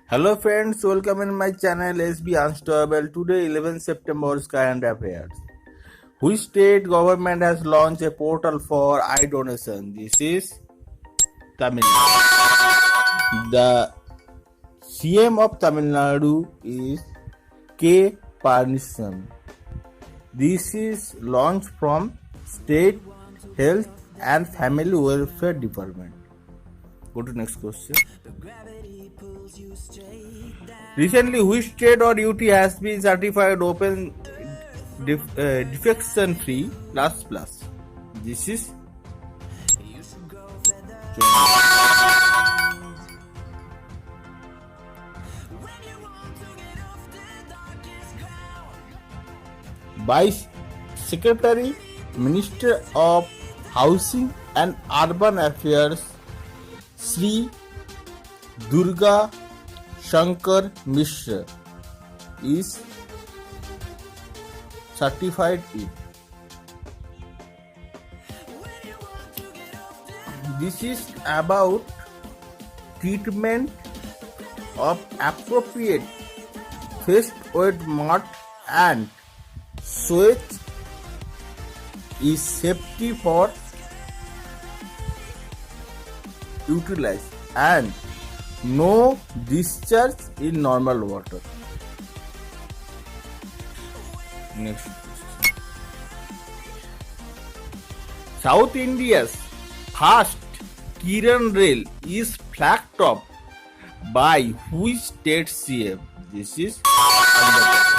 Hello friends, welcome in my channel SB Unstoppable. Today 11 September current affairs. Which state government has launched a portal for eye donation? This is Tamil Nadu. The CM of Tamil Nadu is K. Panisam. This is launched from State Health and Family Welfare Department. Go to next question. Recently, which state or UT has been certified open defecation free plus? This is Vice Secretary, Minister of Housing and Urban Affairs, Sri Durga Shankar Mishra is certified it. This is about treatment of appropriate face weight mud and sweat is safety for utilize and no discharge in normal water. Next. South India's first Kiran Rail is flagged off by which state CM? This is Andhra Pradesh.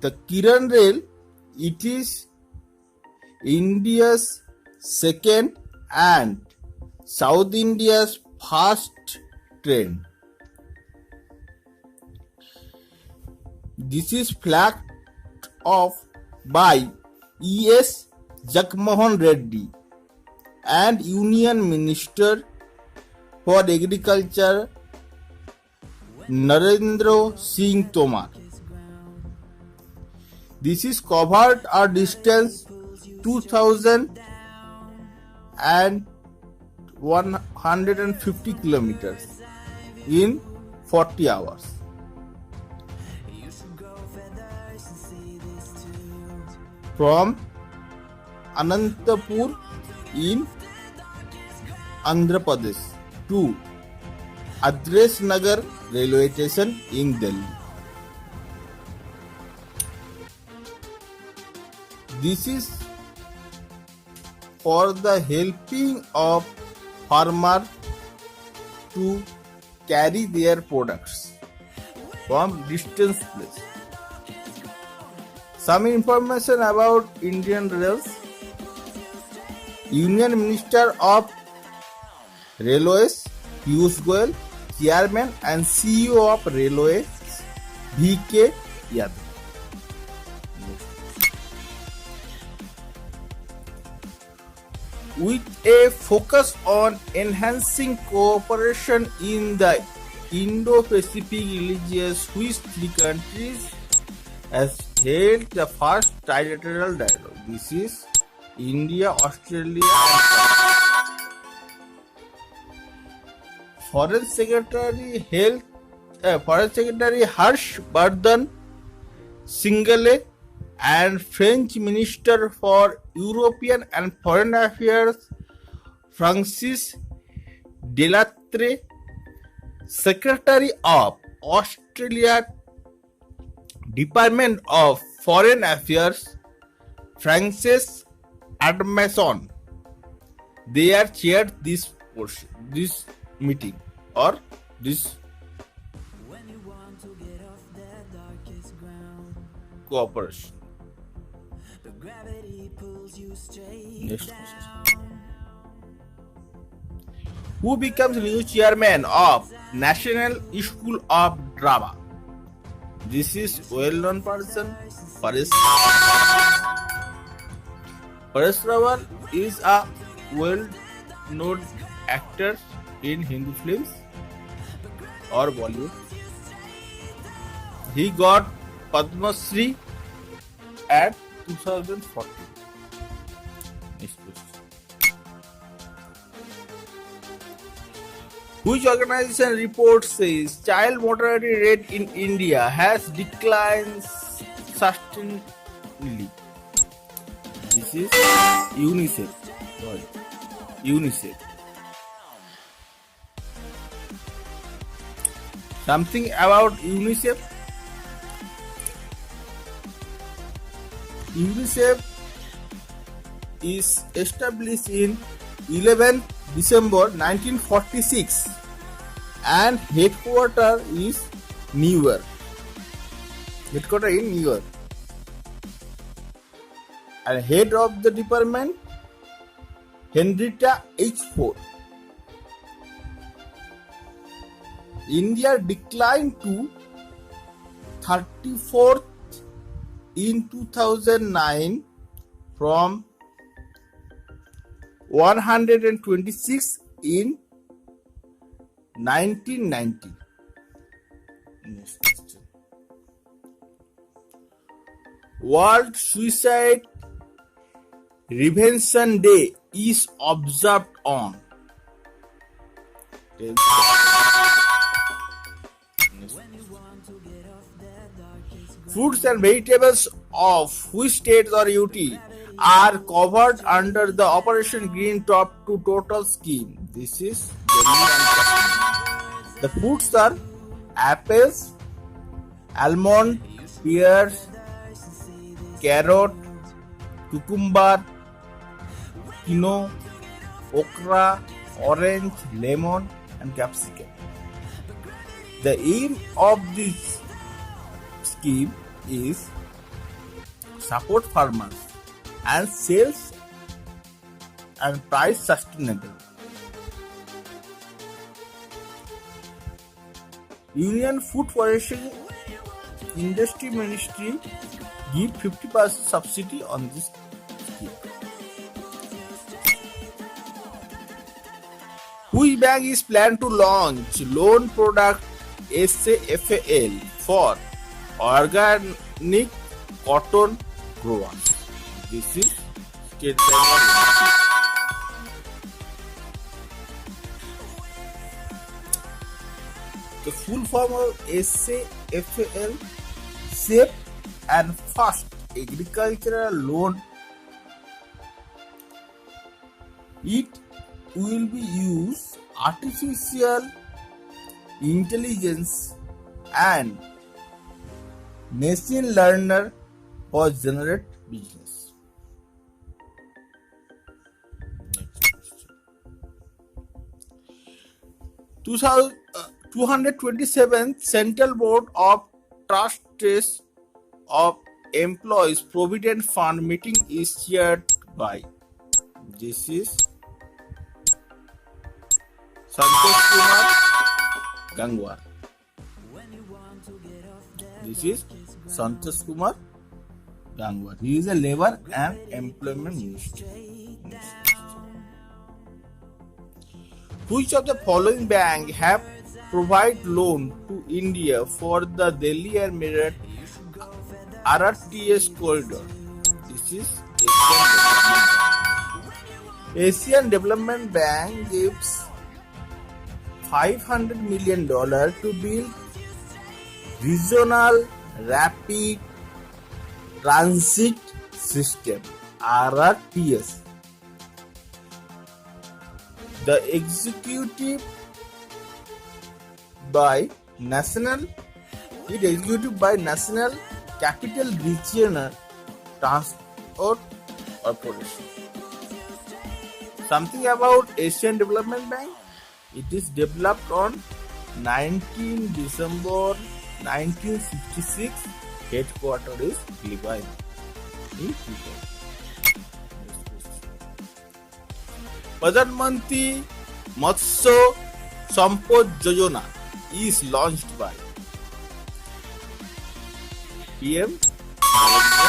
The Kiran Rail, it is India's second and South India's first train. This is flagged off by E.S. Jagmohan Reddy and Union Minister for Agriculture Narendra Singh Tomar. This is covered a distance 2,150 kilometers in 40 hours. From Anantapur in Andhra Pradesh to Adres Nagar railway station in Delhi. This is for the helping of farmers to carry their products from distance place. Some information about Indian Rails. Union Minister of Railways Piyush Goyal, Chairman and CEO of Railways V.K. Yadav. With a focus on enhancing cooperation in the Indo-Pacific regions, which three countries has held the first trilateral dialogue? This is India, Australia, and France. Foreign Secretary Harsh Vardhan Singale and French Minister for European and Foreign Affairs Francis Delattre, Secretary of Australia Department of Foreign Affairs Frances Admason, they are chaired this meeting or this cooperation. Next question. Who becomes new chairman of National School of Drama? This is well-known person, Paresh Rawal is a well-known actor in Hindi films or Bollywood. He got Padma Shri at 2014. Which organization report says child mortality rate in India has declined sustainably? This is UNICEF. Sorry. UNICEF. Something about UNICEF. UNICEF is established in 11th December 1946 and headquarters is New York. Headquarters in New York. And head of the department, Henrietta H. Ford. India declined to 34th in 2009 from 126 in 1990. Next question. World Suicide Prevention Day is observed on. Fruits and vegetables of which states or UT are covered under the Operation Green Top to Total scheme? This is Jammu and Kashmir. The fruits are apples, almond, pears, carrot, cucumber, quinoa, okra, orange, lemon, and capsicum. The aim of this scheme is support farmers and sales and price sustainable. Union Food Processing Industry Ministry give 50% subsidy on this scheme. Which bank is planned to launch loan product SAFAL for organic cotton growers? This is State Bank of India. The full form of SAFAL, Safe and Fast Agricultural Loan. It will be used artificial intelligence and machine learner for generate business. Next question. 227th Central Board of Trustees of Employees Provident Fund meeting is chaired by. This is Santosh Kumar Gangwar. This is Santosh Kumar Gangwar. He is a Labor and Employment Minister. Which of the following banks have provided loan to India for the Delhi and Meerut RRTS corridor? This is Asian Development Bank gives $500 million to build Regional Rapid Transit System RRTS. The executive by National Capital Regional Transport Corporation. Something about Asian Development Bank. It is developed on 19 December 1966. Headquarters is Philippines. Pradhan Mantri Matsya Sampad Yojana is launched by PM Narendra